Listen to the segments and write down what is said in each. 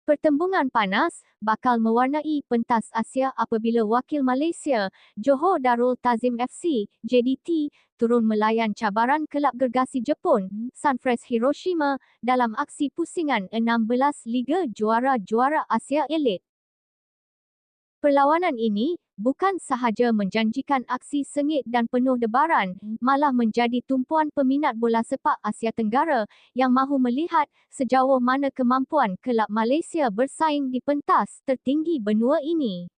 Pertembungan panas bakal mewarnai pentas Asia apabila wakil Malaysia, Johor Darul Ta'zim FC, JDT, turun melayan cabaran kelab gergasi Jepun, Sunfresh Hiroshima, dalam aksi pusingan 16 Liga Juara-Juara Asia Elit. Perlawanan ini bukan sahaja menjanjikan aksi sengit dan penuh debaran, malah menjadi tumpuan peminat bola sepak Asia Tenggara yang mahu melihat sejauh mana kemampuan kelab Malaysia bersaing di pentas tertinggi benua ini.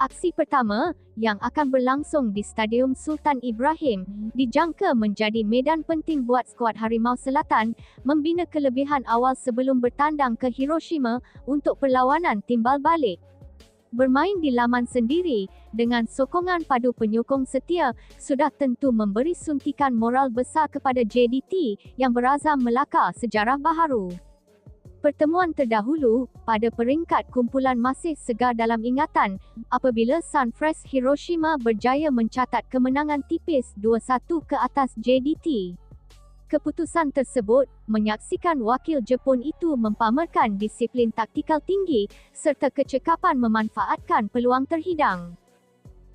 Aksi pertama, yang akan berlangsung di Stadium Sultan Ibrahim, dijangka menjadi medan penting buat skuad Harimau Selatan membina kelebihan awal sebelum bertandang ke Hiroshima untuk perlawanan timbal balik. Bermain di laman sendiri, dengan sokongan padu penyokong setia, sudah tentu memberi suntikan moral besar kepada JDT yang berazam melakar sejarah baharu. Pertemuan terdahulu, pada peringkat kumpulan masih segar dalam ingatan, apabila Sunfresh Hiroshima berjaya mencatat kemenangan tipis 2-1 ke atas JDT. Keputusan tersebut menyaksikan wakil Jepun itu mempamerkan disiplin taktikal tinggi serta kecekapan memanfaatkan peluang terhidang.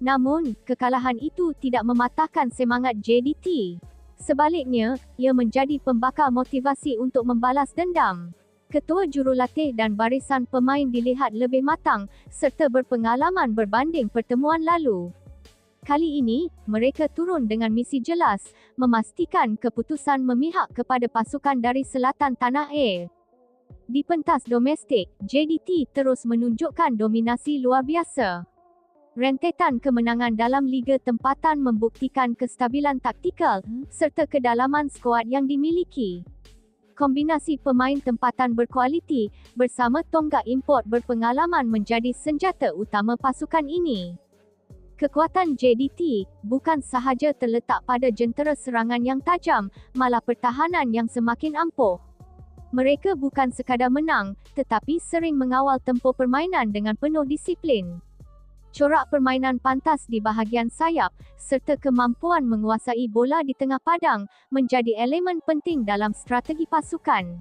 Namun, kekalahan itu tidak mematahkan semangat JDT. Sebaliknya, ia menjadi pembakar motivasi untuk membalas dendam. Ketua jurulatih dan barisan pemain dilihat lebih matang serta berpengalaman berbanding pertemuan lalu. Kali ini, mereka turun dengan misi jelas, memastikan keputusan memihak kepada pasukan dari selatan tanah air. Di pentas domestik, JDT terus menunjukkan dominasi luar biasa. Rentetan kemenangan dalam liga tempatan membuktikan kestabilan taktikal serta kedalaman skuad yang dimiliki. Kombinasi pemain tempatan berkualiti bersama tonggak import berpengalaman menjadi senjata utama pasukan ini. Kekuatan JDT bukan sahaja terletak pada jentera serangan yang tajam, malah pertahanan yang semakin ampuh. Mereka bukan sekadar menang, tetapi sering mengawal tempo permainan dengan penuh disiplin. Corak permainan pantas di bahagian sayap, serta kemampuan menguasai bola di tengah padang, menjadi elemen penting dalam strategi pasukan.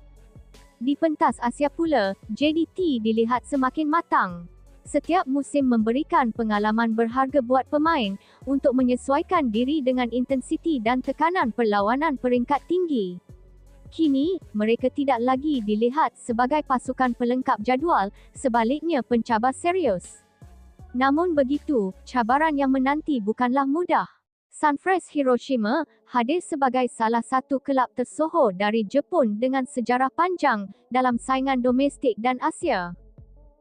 Di pentas Asia pula, JDT dilihat semakin matang. Setiap musim memberikan pengalaman berharga buat pemain, untuk menyesuaikan diri dengan intensiti dan tekanan perlawanan peringkat tinggi. Kini, mereka tidak lagi dilihat sebagai pasukan pelengkap jadual, sebaliknya pencabar serius. Namun begitu, cabaran yang menanti bukanlah mudah. Sunfresh Hiroshima hadir sebagai salah satu kelab tersohor dari Jepun dengan sejarah panjang dalam saingan domestik dan Asia.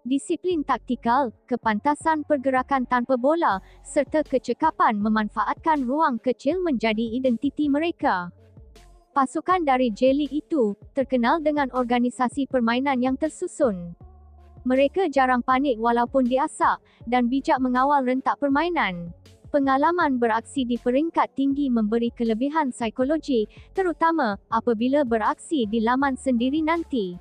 Disiplin taktikal, kepantasan pergerakan tanpa bola, serta kecekapan memanfaatkan ruang kecil menjadi identiti mereka. Pasukan dari J-League itu terkenal dengan organisasi permainan yang tersusun. Mereka jarang panik walaupun diasak, dan bijak mengawal rentak permainan. Pengalaman beraksi di peringkat tinggi memberi kelebihan psikologi, terutama apabila beraksi di laman sendiri nanti.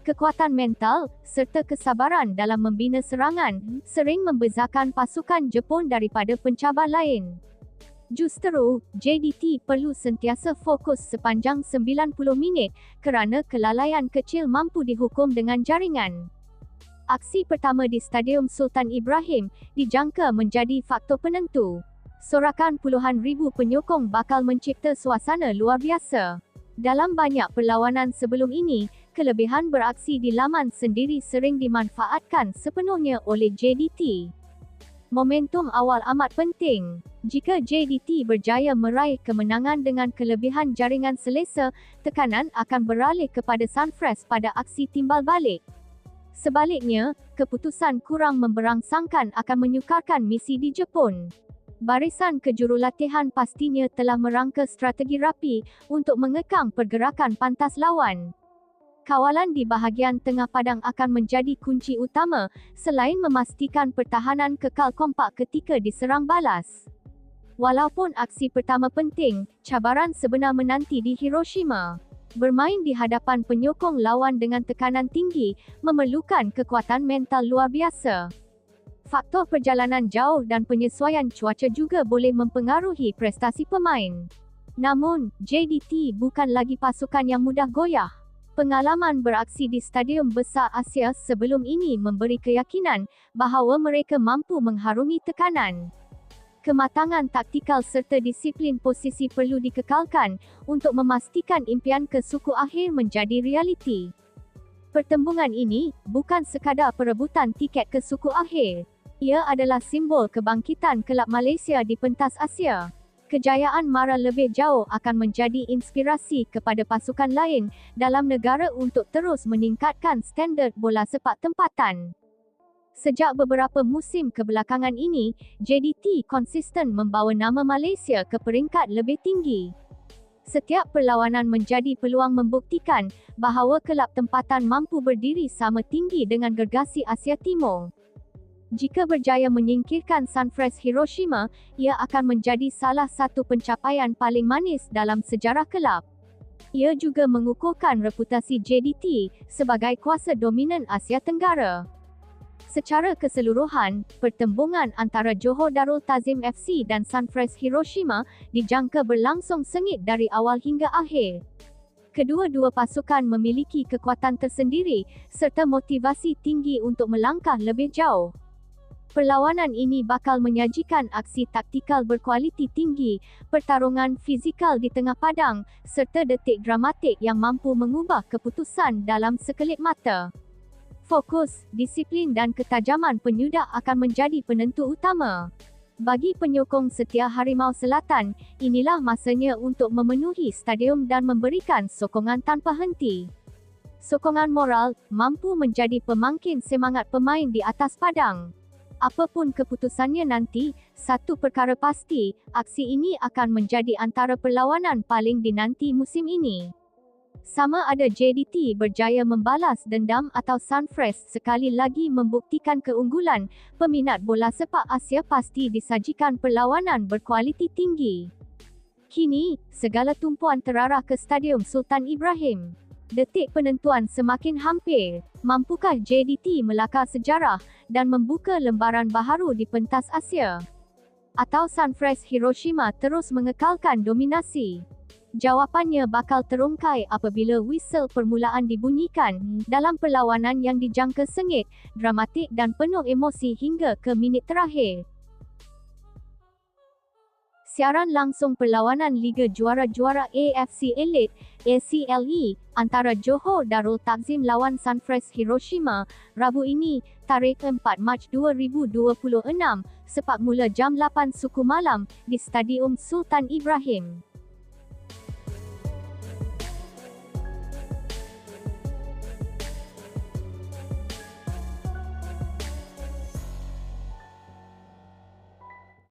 Kekuatan mental, serta kesabaran dalam membina serangan, sering membezakan pasukan Jepun daripada pencabar lain. Justru, JDT perlu sentiasa fokus sepanjang 90 minit, kerana kelalaian kecil mampu dihukum dengan jaringan. Aksi pertama di Stadium Sultan Ibrahim dijangka menjadi faktor penentu. Sorakan puluhan ribu penyokong bakal mencipta suasana luar biasa. Dalam banyak perlawanan sebelum ini, kelebihan beraksi di laman sendiri sering dimanfaatkan sepenuhnya oleh JDT. Momentum awal amat penting. Jika JDT berjaya meraih kemenangan dengan kelebihan jaringan selesa, tekanan akan beralih kepada Sunfresh pada aksi timbal balik. Sebaliknya, keputusan kurang memberangsangkan akan menyukarkan misi di Jepun. Barisan kejurulatihan pastinya telah merangka strategi rapi untuk mengekang pergerakan pantas lawan. Kawalan di bahagian tengah padang akan menjadi kunci utama, selain memastikan pertahanan kekal kompak ketika diserang balas. Walaupun aksi pertama penting, cabaran sebenar menanti di Hiroshima. Bermain di hadapan penyokong lawan dengan tekanan tinggi memerlukan kekuatan mental luar biasa. Faktor perjalanan jauh dan penyesuaian cuaca juga boleh mempengaruhi prestasi pemain. Namun, JDT bukan lagi pasukan yang mudah goyah. Pengalaman beraksi di stadium besar Asia sebelum ini memberi keyakinan bahawa mereka mampu mengharungi tekanan. Kematangan taktikal serta disiplin posisi perlu dikekalkan untuk memastikan impian ke suku akhir menjadi realiti. Pertembungan ini bukan sekadar perebutan tiket ke suku akhir. Ia adalah simbol kebangkitan kelab Malaysia di pentas Asia. Kejayaan mara lebih jauh akan menjadi inspirasi kepada pasukan lain dalam negara untuk terus meningkatkan standard bola sepak tempatan. Sejak beberapa musim kebelakangan ini, JDT konsisten membawa nama Malaysia ke peringkat lebih tinggi. Setiap perlawanan menjadi peluang membuktikan bahawa kelab tempatan mampu berdiri sama tinggi dengan gergasi Asia Timur. Jika berjaya menyingkirkan Sunfresh Hiroshima, ia akan menjadi salah satu pencapaian paling manis dalam sejarah kelab. Ia juga mengukuhkan reputasi JDT sebagai kuasa dominan Asia Tenggara. Secara keseluruhan, pertembungan antara Johor Darul Ta'zim FC dan Sunfresh Hiroshima dijangka berlangsung sengit dari awal hingga akhir. Kedua-dua pasukan memiliki kekuatan tersendiri serta motivasi tinggi untuk melangkah lebih jauh. Perlawanan ini bakal menyajikan aksi taktikal berkualiti tinggi, pertarungan fizikal di tengah padang, serta detik dramatik yang mampu mengubah keputusan dalam sekelip mata. Fokus, disiplin dan ketajaman penyudak akan menjadi penentu utama. Bagi penyokong setia Harimau Selatan, inilah masanya untuk memenuhi stadium dan memberikan sokongan tanpa henti. Sokongan moral mampu menjadi pemangkin semangat pemain di atas padang. Apapun keputusannya nanti, satu perkara pasti, aksi ini akan menjadi antara perlawanan paling dinanti musim ini. Sama ada JDT berjaya membalas dendam atau Sunfresh sekali lagi membuktikan keunggulan, peminat bola sepak Asia pasti disajikan perlawanan berkualiti tinggi. Kini, segala tumpuan terarah ke Stadium Sultan Ibrahim. Detik penentuan semakin hampir. Mampukah JDT melakar sejarah dan membuka lembaran baharu di pentas Asia? Atau Sunfresh Hiroshima terus mengekalkan dominasi? Jawapannya bakal terungkai apabila whistle permulaan dibunyikan dalam perlawanan yang dijangka sengit, dramatik dan penuh emosi hingga ke minit terakhir. Siaran langsung perlawanan Liga Juara-Juara AFC Elite (ACLE) antara Johor Darul Ta'zim lawan Sunfresh Hiroshima, Rabu ini, tarikh 4 Mac 2026, sepak mula jam 8 suku malam di Stadium Sultan Ibrahim.